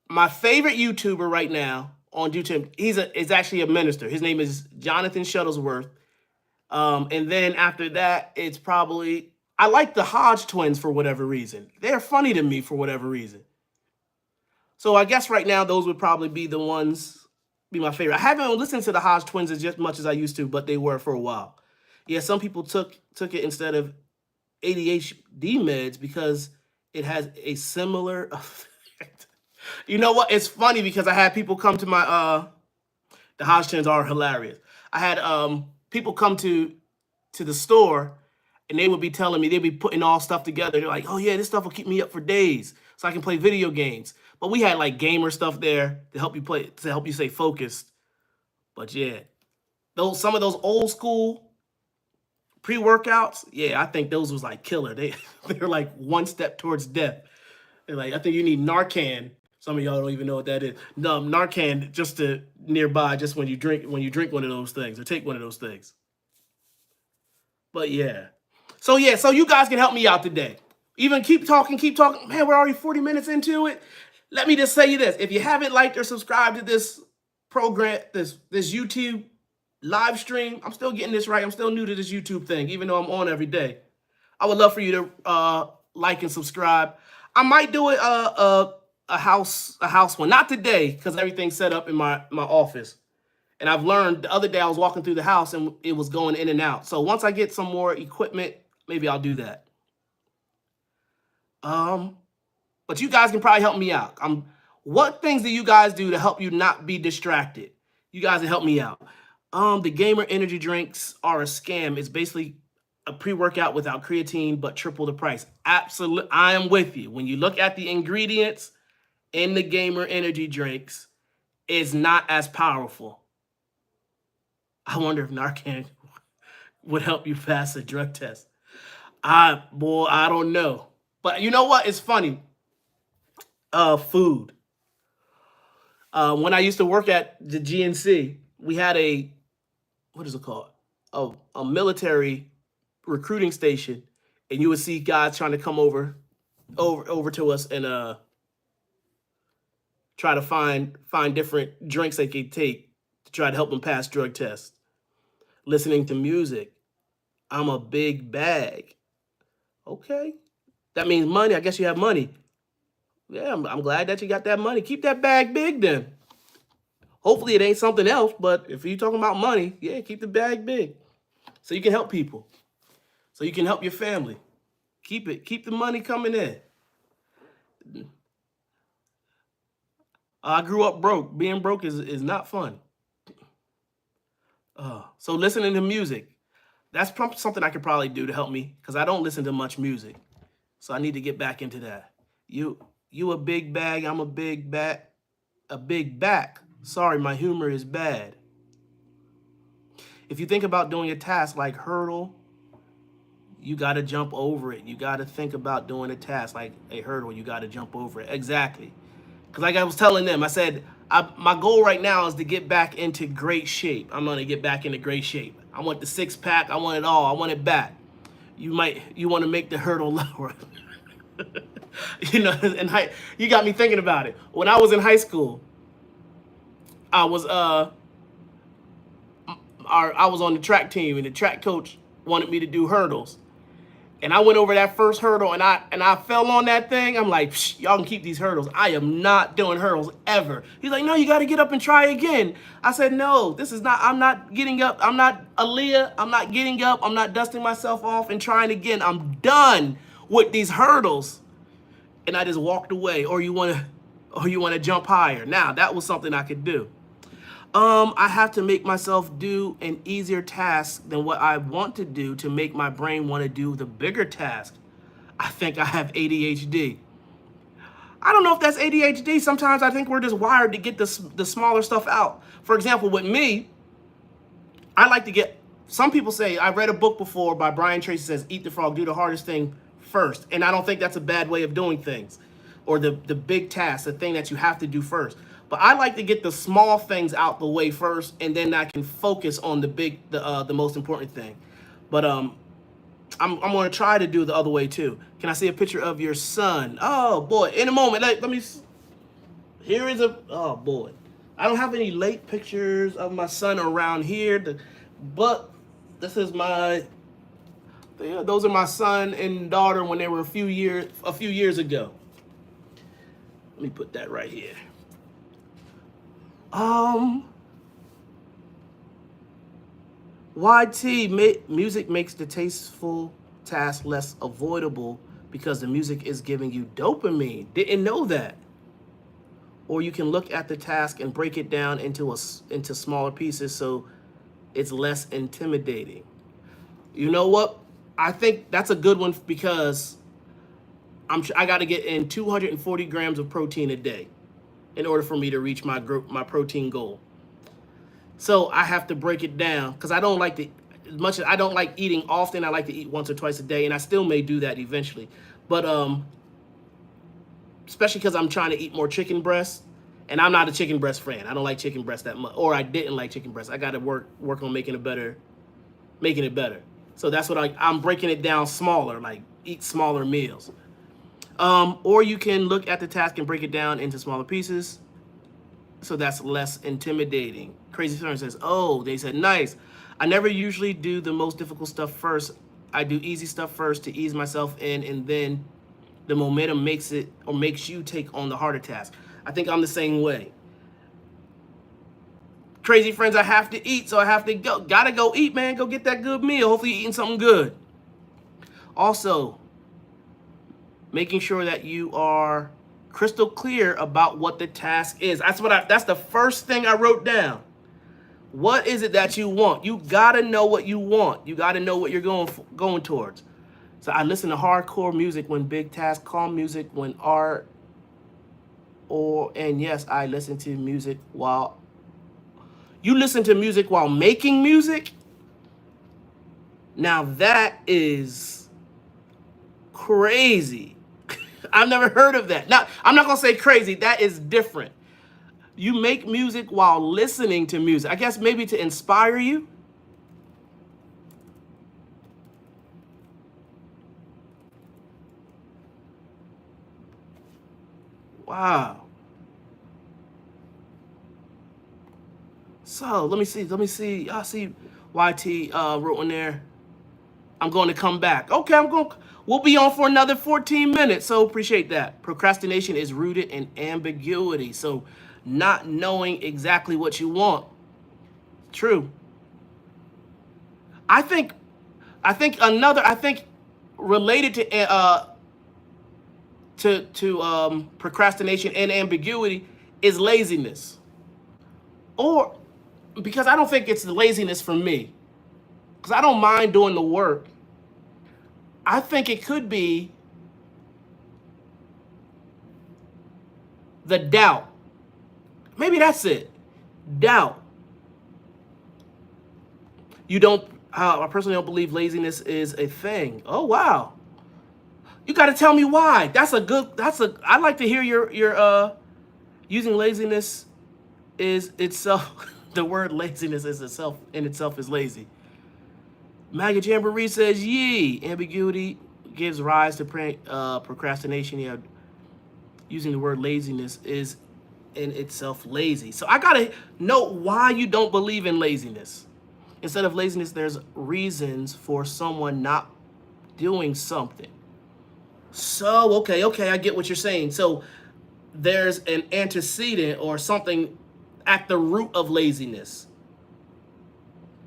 my favorite YouTuber right now on YouTube, is actually a minister. His name is Jonathan Shuttlesworth. And then after that, it's probably, I like the Hodge twins for whatever reason. They're funny to me for whatever reason. So I guess right now those would probably be the ones, be my favorite. I haven't listened to the Hodge twins as much as I used to, but they were for a while. Yeah, some people took it instead of ADHD meds because it has a similar effect. You know what? It's funny because I had people come to my the Hodge twins are hilarious. I had people come to the store, and they would be telling me, they'd be putting all stuff together. They're like, oh yeah, this stuff will keep me up for days so I can play video games. But we had like gamer stuff there to help you stay focused. But yeah, some of those old school pre-workouts, yeah, I think those was like killer. They're like one step towards death. They're like, I think you need Narcan. Some of y'all don't even know what that is. No, Narcan just to nearby, just when you drink one of those things or take one of those things. But yeah. So yeah, so you guys can help me out today. Even keep talking, keep talking. Man, we're already 40 minutes into it. Let me just say you this. If you haven't liked or subscribed to this program, this YouTube live stream, I'm still getting this right. I'm still new to this YouTube thing, even though I'm on every day. I would love for you to like and subscribe. I might do it a house one, not today because everything's set up in my office. And I've learned the other day I was walking through the house and it was going in and out. So once I get some more equipment, maybe I'll do that. But you guys can probably help me out. What things do you guys do to help you not be distracted? You guys can help me out. The gamer energy drinks are a scam. It's basically a pre-workout without creatine, but triple the price. Absolutely, I am with you. When you look at the ingredients in the gamer energy drinks, it's not as powerful. I wonder if Narcan would help you pass a drug test. I don't know. But you know what? It's funny. Food. When I used to work at the GNC, we had what is it called? A military recruiting station, and you would see guys trying to come over to us and try to find different drinks they could take to try to help them pass drug tests. Listening to music. I'm a big bag. Okay. That means money. I guess you have money. Yeah, I'm glad that you got that money. Keep that bag big then. Hopefully it ain't something else, but if you're talking about money, yeah, keep the bag big. So you can help people. So you can help your family. Keep the money coming in. I grew up broke. Being broke is not fun. So listening to music, that's something I could probably do to help me because I don't listen to much music. So I need to get back into that. You a big bag, I'm a big back. Sorry, my humor is bad. If you think about doing a task like hurdle, you got to jump over it. You got to think about doing a task like a hurdle. You got to jump over it. Exactly. Because like I was telling them, I said, my goal right now is to get back into great shape. I'm going to get back into great shape. I want the six pack. I want it all. I want it back. You want to make the hurdle lower. You know, and you got me thinking about it. When I was in high school, I was on the track team, and the track coach wanted me to do hurdles. And I went over that first hurdle, and I fell on that thing. I'm like, y'all can keep these hurdles. I am not doing hurdles ever. He's like, no, you got to get up and try again. I said, no, this is not. I'm not getting up. I'm not Aaliyah. I'm not getting up. I'm not dusting myself off and trying again. I'm done with these hurdles. And I just walked away. Or you want to jump higher. Now that was something I could do. I have to make myself do an easier task than what I want to do to make my brain want to do the bigger task. I think I have ADHD. I don't know if that's ADHD. Sometimes I think we're just wired to get the smaller stuff out. For example, with me, I like to get, some people say, I read a book before by Brian Tracy, says, eat the frog, do the hardest thing first. And I don't think that's a bad way of doing things, or the big task, the thing that you have to do first. But I like to get the small things out the way first, and then I can focus on the most important thing. But I'm going to try to do the other way too. Can I see a picture of your son? Oh boy, in a moment. Let me. Here is oh boy, I don't have any late pictures of my son around here. But this is those are my son and daughter when they were a few years ago. Let me put that right here. YT, music makes the tasteful task less avoidable because the music is giving you dopamine. Didn't know that. Or you can look at the task and break it down into smaller pieces so it's less intimidating. You know what? I think that's a good one because I got to get in 240 grams of protein a day in order for me to reach my protein goal. So I have to break it down because I don't like to, as much as I don't like eating often, I like to eat once or twice a day, and I still may do that eventually. But especially because I'm trying to eat more chicken breast, and I'm not a chicken breast fan. I don't like chicken breast that much, or I didn't like chicken breast. I got to work on making it better. So that's what I'm breaking it down smaller, like eat smaller meals. Or you can look at the task and break it down into smaller pieces. So that's less intimidating. Crazy Fern says, oh, they said, nice. I never usually do the most difficult stuff first. I do easy stuff first to ease myself in, and then the momentum makes it or makes you take on the harder task. I think I'm the same way. Crazy Friends, I have to eat, so I have to go. Gotta go eat, man. Go get that good meal. Hopefully you're eating something good. Also, making sure that you are crystal clear about what the task is. That's the first thing I wrote down. What is it that you want? You gotta know what you want. You gotta know what you're going towards. So I listen to hardcore music when big tasks, calm music when art, and yes, I listen to music while you listen to music while making music. Now that is crazy. I've never heard of that. Now, I'm not gonna say crazy. That is different. You make music while listening to music. I guess maybe to inspire you. Wow. So let me see. I see YT wrote in there. I'm going to come back. Okay, we'll be on for another 14 minutes. So appreciate that. Procrastination is rooted in ambiguity. So not knowing exactly what you want. True. I think related to procrastination and ambiguity is laziness. Or because I don't think it's the laziness for me. Because I don't mind doing the work. I think it could be the doubt. Maybe that's it. Doubt. I personally don't believe laziness is a thing. Oh, wow. You got to tell me why. I'd like to hear your using laziness is itself. The word laziness is itself is lazy. Maggot Jamboree says, yee. Ambiguity gives rise to procrastination. Yeah, using the word laziness is in itself lazy. So I got to know why you don't believe in laziness. Instead of laziness, there's reasons for someone not doing something. So, okay, I get what you're saying. So there's an antecedent or something at the root of laziness.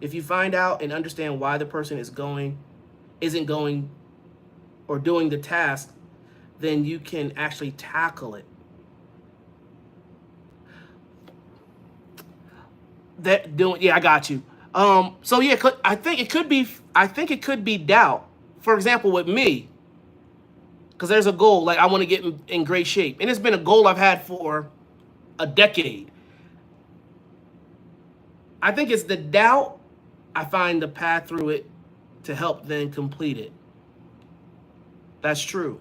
If you find out and understand why the person isn't going or doing the task, then you can actually tackle it. I got you. So yeah, I think it could be doubt. For example, with me, because there's a goal, like I want to get in great shape, and it's been a goal I've had for a decade. I think it's the doubt. I find the path through it to help then complete it. That's true.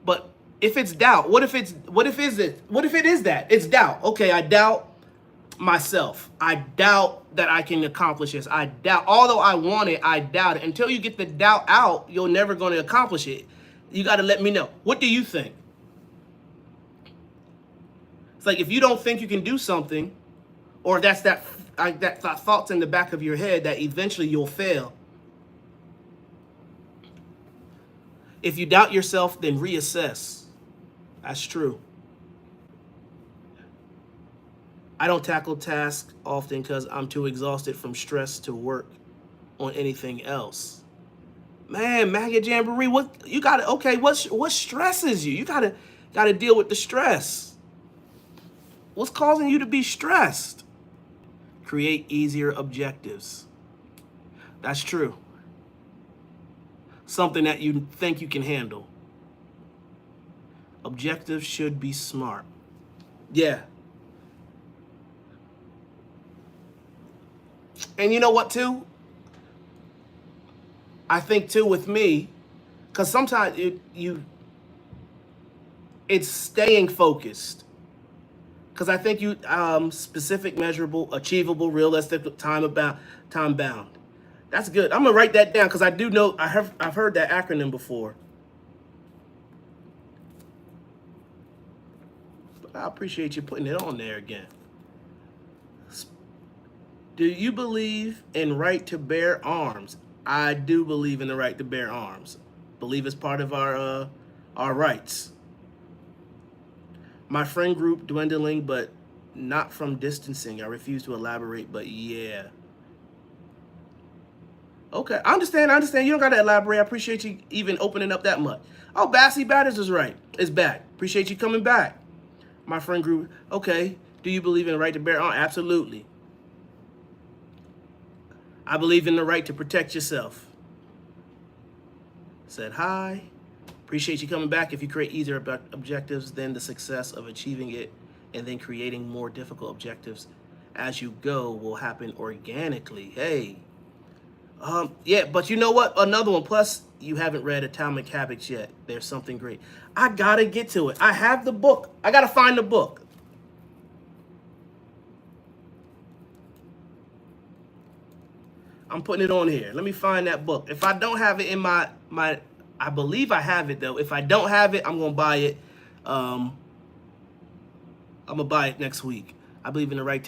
But if it's doubt, what if it is that? It's doubt. Okay, I doubt myself. I doubt that I can accomplish this. I doubt, although I want it, I doubt it. Until you get the doubt out, you're never going to accomplish it. You got to let me know. What do you think? It's like if you don't think you can do something, or that's that thoughts in the back of your head that eventually you'll fail. If you doubt yourself, then reassess. That's true. I don't tackle tasks often because I'm too exhausted from stress to work on anything else. Man, Maggot Jamboree, what stresses you? You gotta deal with the stress. What's causing you to be stressed? Create easier objectives. That's true. Something that you think you can handle. Objectives should be smart. Yeah. And you know what, too? I think, too, with me, because sometimes it's staying focused. because I think you specific, measurable, achievable, realistic, time bound. That's good. I'm gonna write that down because I do know I've heard that acronym before. I appreciate you putting it on there again. Do you believe in right to bear arms? I do believe in the right to bear arms. Believe it's part of our rights. My friend group dwindling, but not from distancing. I refuse to elaborate, but yeah. Okay, I understand. You don't got to elaborate. I appreciate you even opening up that much. Oh, Bassy Batters is right. It's back. Appreciate you coming back. My friend group. Okay. Do you believe in the right to bear arms? Absolutely. I believe in the right to protect yourself. Said hi. Appreciate you coming back. If you create easier objectives, then the success of achieving it and then creating more difficult objectives as you go will happen organically. Hey. Yeah, but you know what? Another one. Plus, you haven't read Atomic Habits yet. There's something great. I gotta get to it. I have the book. I gotta find the book. I'm putting it on here. Let me find that book. If I don't have it in my I believe I have it though. If I don't have it, I'm gonna buy it. I'm gonna buy it next week. I believe in the right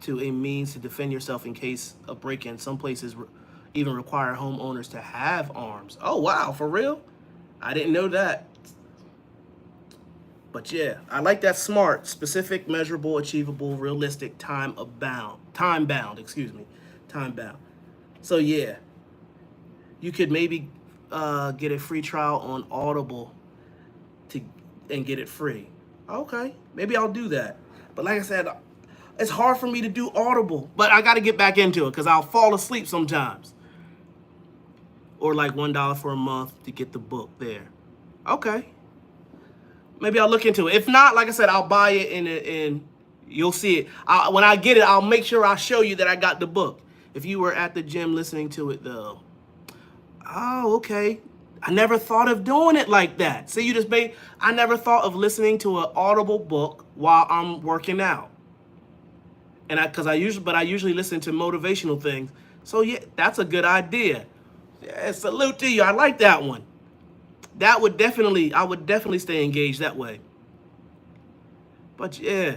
to a means to defend yourself in case of break-in. Some places even require homeowners to have arms. Oh wow, for real? I didn't know that. But yeah, I like that. Smart, specific, measurable, achievable, realistic, time bound, excuse me. Time bound. So yeah, you could maybe get a free trial on Audible and get it free. Okay, maybe I'll do that. But like I said, it's hard for me to do Audible, but I got to get back into it because I'll fall asleep sometimes. Or like $1 for a month to get the book there. Okay, maybe I'll look into it. If not, like I said, I'll buy it and you'll see it. When I get it, I'll make sure I'll show you that I got the book. If you were at the gym listening to it though. Oh, okay. I never thought of doing it like that. See, I never thought of listening to an Audible book while I'm working out. And I usually listen to motivational things. So yeah, that's a good idea. Yeah, salute to you. I like that one. I would definitely stay engaged that way. But yeah.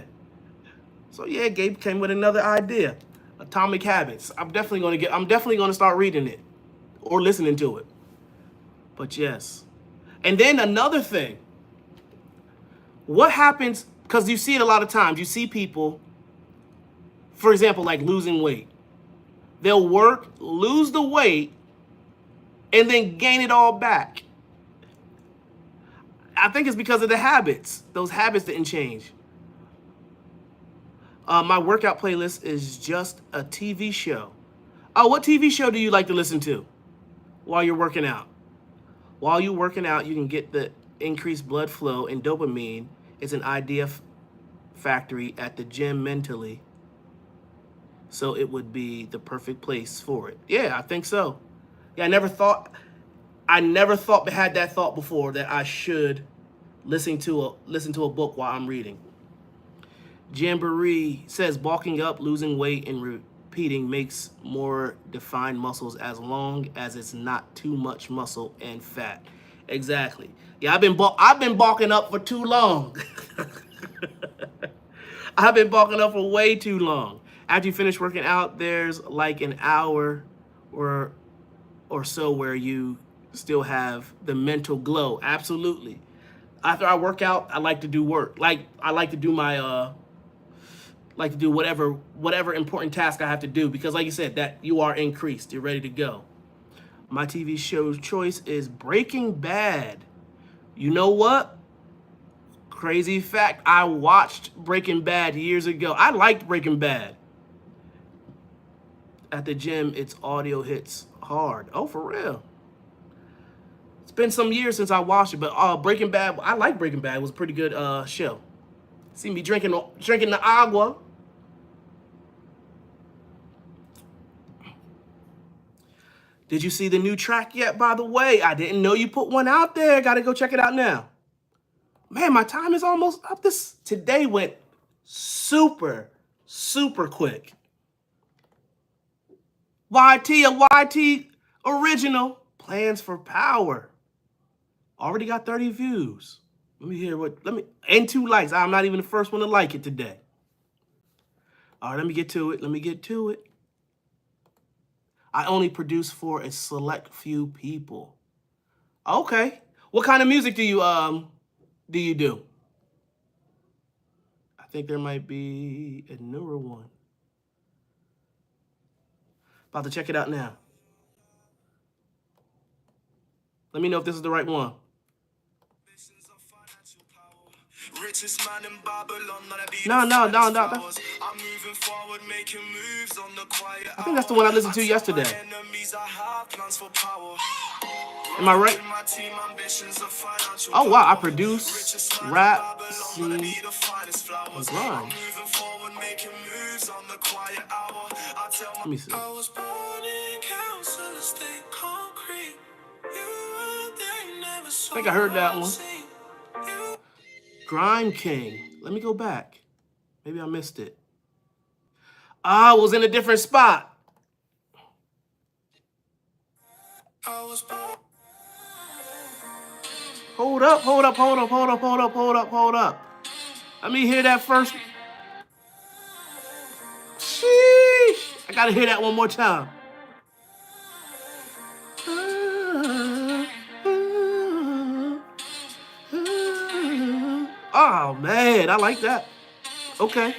So yeah, Gabe came with another idea. Atomic Habits. I'm definitely gonna start reading it or listening to it. But yes. And then another thing. What happens, because you see it a lot of times, you see people, for example, like losing weight. They'll work, lose the weight, and then gain it all back. I think it's because of the habits. Those habits didn't change. My workout playlist is just a TV show. Oh, what TV show do you like to listen to while you're working out? While you're working out, you can get the increased blood flow and dopamine. It's an idea factory at the gym mentally. So it would be the perfect place for it. Yeah, I think so. Yeah, I never thought had that thought before that I should listen to a book while I'm reading. Jamboree says bulking up, losing weight, and repeating makes more defined muscles as long as it's not too much muscle and fat. Exactly. Yeah, I've been bulking up for too long. I've been bulking up for way too long. After you finish working out, there's like an hour or so where you still have the mental glow. Absolutely. After I work out, I like to do work. Like I like to do my whatever important task I have to do, because like you said, that you are increased. You're ready to go. My TV show choice is Breaking Bad. You know what? Crazy fact, I watched Breaking Bad years ago. I liked Breaking Bad. At the gym, its audio hits hard. Oh, for real? It's been some years since I watched it, but Breaking Bad, I like Breaking Bad. It was a pretty good show. See me drinking the agua. Did you see the new track yet, by the way? I didn't know you put one out there. Got to go check it out now. Man, my time is almost up. Today went super, super quick. YT, a YT original. Plans for Power. Already got 30 views. Let me hear and 2 likes. I'm not even the first one to like it today. All right, let me get to it. I only produce for a select few people. Okay. What kind of music do you do? I think there might be a newer one. About to check it out now. Let me know if this is the right one. Richest man in Babylon, no. I'm moving forward, making moves on the quiet. I think that's the one I listened to yesterday. Am I right? Oh wow, I produce, rap, sing, and grind. Let me see. I think I heard that one. Grime King. Let me go back. Maybe I missed it. I was in a different spot. Hold up. Let me hear that first. Sheesh. I gotta hear that one more time. Oh man, I like that. Okay.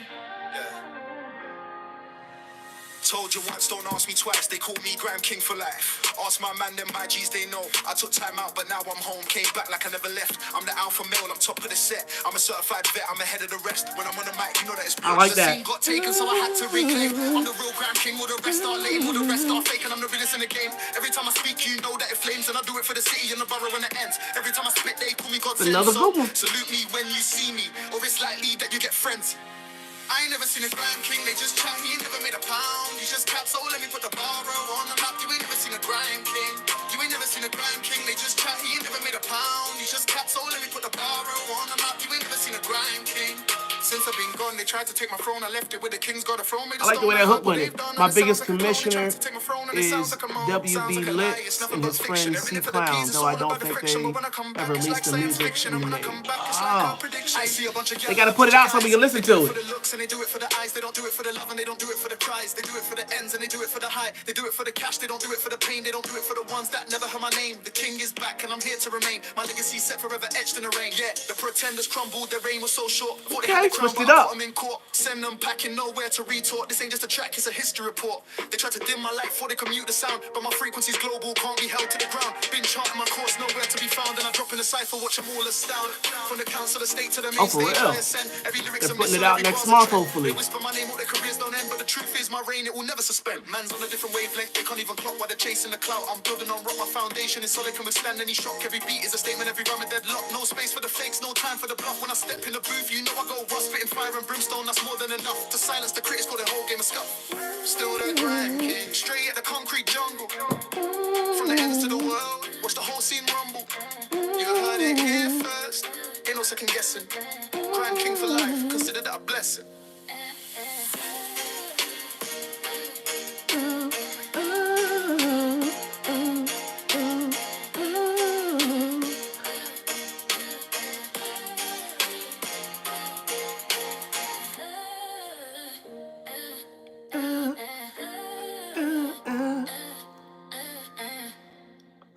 Told you once, don't ask me twice. They call me Grime King for life. Ask my man, them my G's, they know. I took time out, but now I'm home. Came back like I never left. I'm the alpha male, I'm top of the set. I'm a certified vet, I'm ahead of the rest. When I'm on the mic, you know that it's I like that. The scene got taken, so I had to reclaim. I'm the real Grime King, all the rest are lame. All the rest are fake, and I'm the realest in the game. Every time I speak, you know that it flames. And I do it for the city and the borough when it ends. Every time I spit, they call me Godzilla. So salute me when you see me, or it's likely that you get friends. I ain't never seen a Grime King, they just chat, he ain't never made a pound. He just cap, so let me put the borough on the map. You ain't never seen a Grime King. You ain't never seen a Grime King, they just chat, he ain't never made a pound. He just cap, so let me put the borough on the map. You ain't never seen a Grime King. Since I've been gone, they tried to take my throne. I left it with the king's got a throne. I like the way that hook went in. My biggest commissioner is WB Litz and his friend C Clown, though I don't think they ever released the music we made. Oh. They gotta put it out so we can listen to it. They do it for the eyes, they don't do it for the love, and they don't do it for the cries. They do it for the ends, and they do it for the high. They do it for the cash, they don't do it for the pain. They don't do it for the ones that never heard my name. The king is back, and I'm here to remain. My legacy set forever etched in the rain. Yeah, the pretenders crumbled, their reign was so short. Okay, switched it up. I'm in court, send them packing, nowhere to retort. This ain't just a track, it's a history report. They tried to dim my light before they commute the sound, but my frequency's global, can't be held to the ground. Been charting my course, nowhere to be found, and I drop in the cipher, watch them all astound. From the council estate to the main stage, I ascend. Every lyric's they're putting it out next month, hopefully. They whisper my name, all their careers don't end, but the truth is my reign, it will never suspend. Man's on a different wavelength, they can't even clock while they're chasing the clout. I'm building on rock, my foundation is so they can withstand any shock. Every beat is a statement, every rhyme a deadlock. No space for the fakes, no time for the bluff. When I step in the booth, you know I go raw, spitting fire and brimstone, that's more than enough to silence the critics, call the whole game a scuff. Still the Grime King, straight at the concrete jungle. From the ends to the world, watch the whole scene rumble. You heard it here first, ain't no second guessing. Grime King for life, consider that a blessing.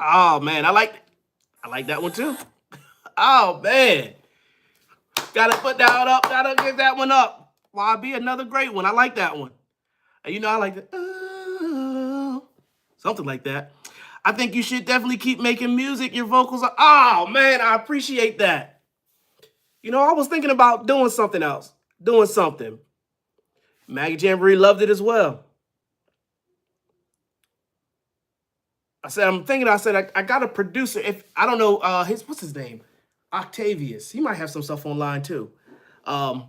Oh man, I like that one too. Oh man, gotta put that up. Gotta give that one up. YB, another great one. I like that one. And you know I like the something like that. I think you should definitely keep making music. Your vocals are. Oh man, I appreciate that. You know, I was thinking about doing something else. Maggie Jamboree loved it as well. I said, I got a producer. If I don't know, what's his name? Octavius. He might have some stuff online too. Thinking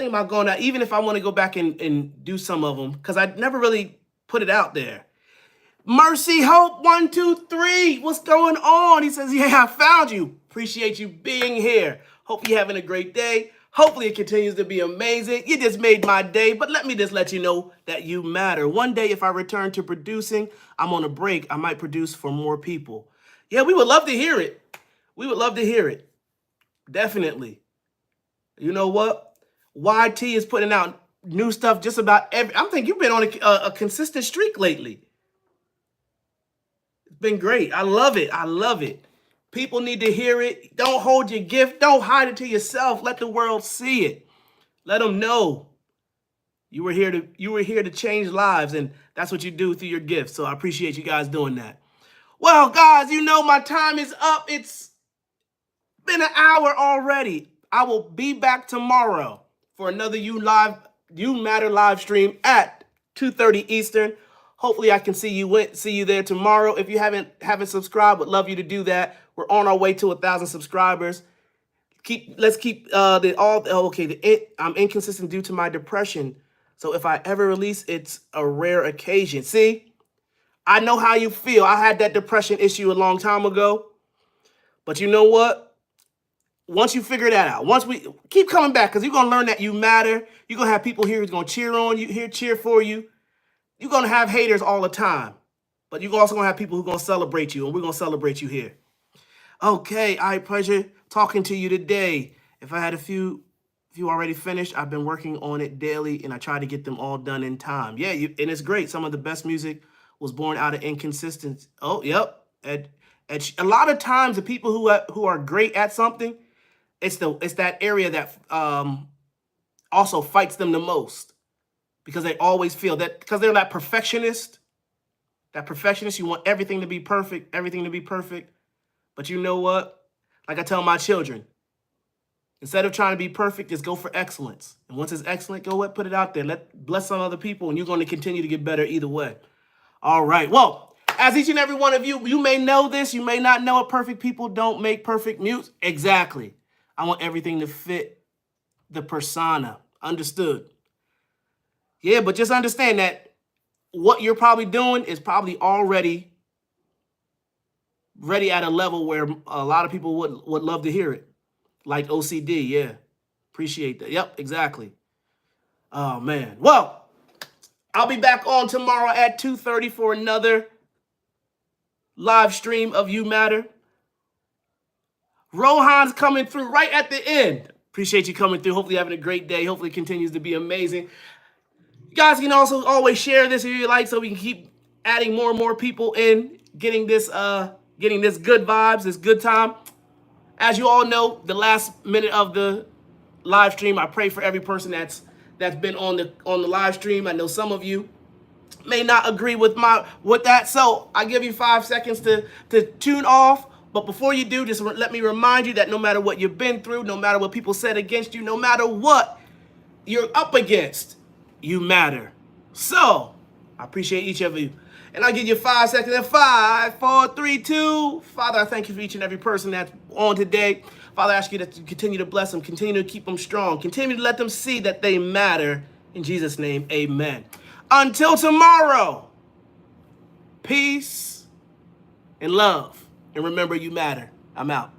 about going out, even if I want to go back and do some of them, because I never really put it out there. Mercy Hope 123. What's going on? He says, yeah, I found you. Appreciate you being here. Hope you're having a great day. Hopefully it continues to be amazing. You just made my day, but let me just let you know that you matter. One day, if I return to producing, I'm on a break. I might produce for more people. Yeah, we would love to hear it. We would love to hear it. Definitely. You know what? YT is putting out new stuff just about every. I think you've been on a consistent streak lately. It's been great. I love it. I love it. People need to hear it. Don't hold your gift. Don't hide it to yourself. Let the world see it. Let them know you were here to change lives, and that's what you do through your gifts. So I appreciate you guys doing that. Well, guys, you know my time is up. It's been an hour already. I will be back tomorrow for another You Matter live stream at 2:30 Eastern. Hopefully I can see you there tomorrow. If you haven't subscribed, would love you to do that. We're on our way to 1,000 subscribers. Let's keep I'm inconsistent due to my depression. So if I ever release, it's a rare occasion. See, I know how you feel. I had that depression issue a long time ago. But you know what? Once you figure that out, once we keep coming back, because you're going to learn that you matter. You're going to have people here who's going to cheer on you, cheer for you. You're going to have haters all the time. But you're also going to have people who are going to celebrate you, and we're going to celebrate you here. Okay, I had pleasure talking to you today. If you already finished, I've been working on it daily, and I try to get them all done in time. Yeah, and it's great. Some of the best music was born out of inconsistency. Oh, yep. And a lot of times, the people who are great at something, it's that area that also fights them the most, because they always feel that, because they're that perfectionist. That perfectionist, you want everything to be perfect, But you know what? Like I tell my children, instead of trying to be perfect, just go for excellence. And once it's excellent, go ahead, put it out there. Bless some other people, and you're going to continue to get better either way. All right. Well, as each and every one of you may know this, you may not know it. Perfect people don't make perfect music. Exactly. I want everything to fit the persona. Understood. Yeah, but just understand that what you're probably doing is probably already ready at a level where a lot of people would love to hear it. Like OCD, yeah. Appreciate that. Yep, exactly. Oh, man. Well, I'll be back on tomorrow at 2:30 for another live stream of You Matter. Rohan's coming through right at the end. Appreciate you coming through. Hopefully you're having a great day. Hopefully it continues to be amazing. You guys can also always share this if you like, so we can keep adding more and more people in, getting this good vibes, this good time. As you all know, the last minute of the live stream, I pray for every person that's been on the live stream. I know some of you may not agree with that, so I give you 5 seconds to tune off. But before you do, just let me remind you that no matter what you've been through, no matter what people said against you, no matter what you're up against, you matter. So I appreciate each of you. And I'll give you 5 seconds. And 5, 4, 3, 2. Father, I thank you for each and every person that's on today. Father, I ask you to continue to bless them, continue to keep them strong, continue to let them see that they matter. In Jesus' name, amen. Until tomorrow, peace and love. And remember, you matter. I'm out.